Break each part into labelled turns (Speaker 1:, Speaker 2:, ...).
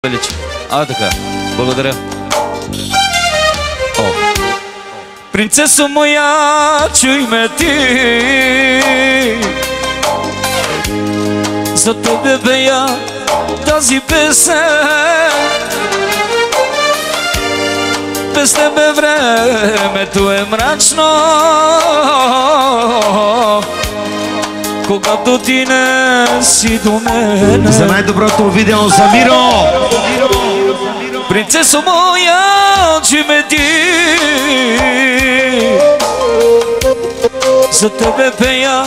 Speaker 1: Величи. Така. Благодаря. Принцесо моя, чуй ме ти, за тебе бея тази песен. Без тебе времето е мрачно, когато ти не си до мен.
Speaker 2: За най-доброто видео за Миро!
Speaker 1: Принцесо моя, чуй ме ти, за тебе пея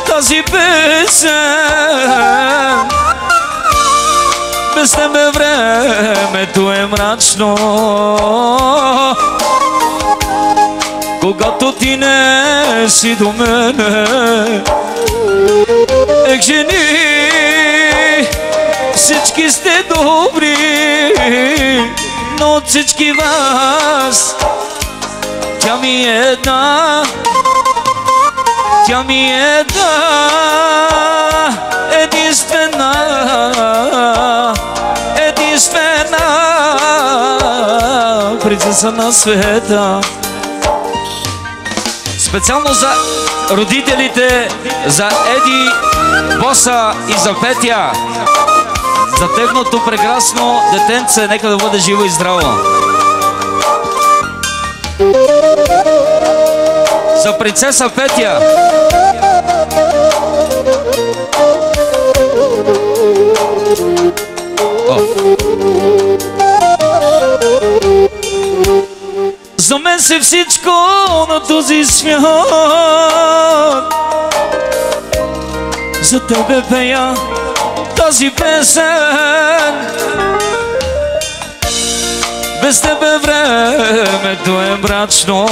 Speaker 1: тази песен. Без тебе времето е мрачно, когато ти не си до мене. Ех, жени, всички сте добри, но от всички вас тя ми е една, тя ми е една, единствена, единствена принцеса на света. Специално за родителите, за Еди, Боса и за Петя, за техното прекрасно детенце, нека да бъде живо и здраво. За принцеса Петя. За мен си всичко на този свят, за тебе пея тази песен. Без тебе времето е мрачно,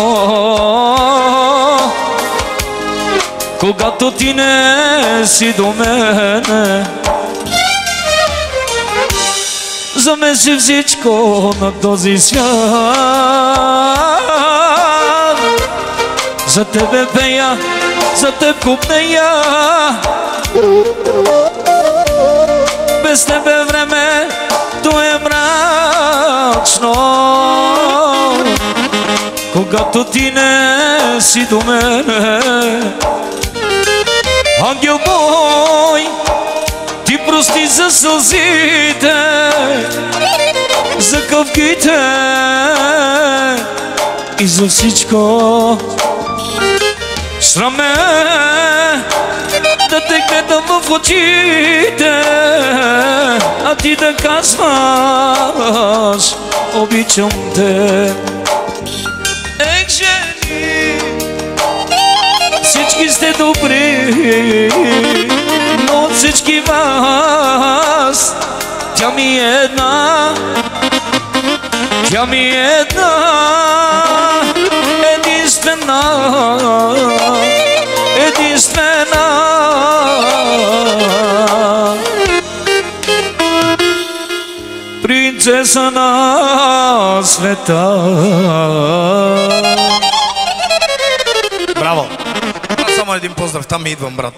Speaker 1: когато ти не си до мене. За мен си всичко на този свят, за тебе пея, за теб купнея. Без тебе времето е мрачно, когато ти не си до мене. Ангел мой, ти прости за сълзите, за капките и за всичко. Сраме да те гледам в очите, а ти да казваш обичам те. Ех, жени, всички сте добри, но от всички вас тя ми е една, тя ми е една, единствена, единствена принцеса на света.
Speaker 2: Браво! Само един поздрав, там ми идвам, брат.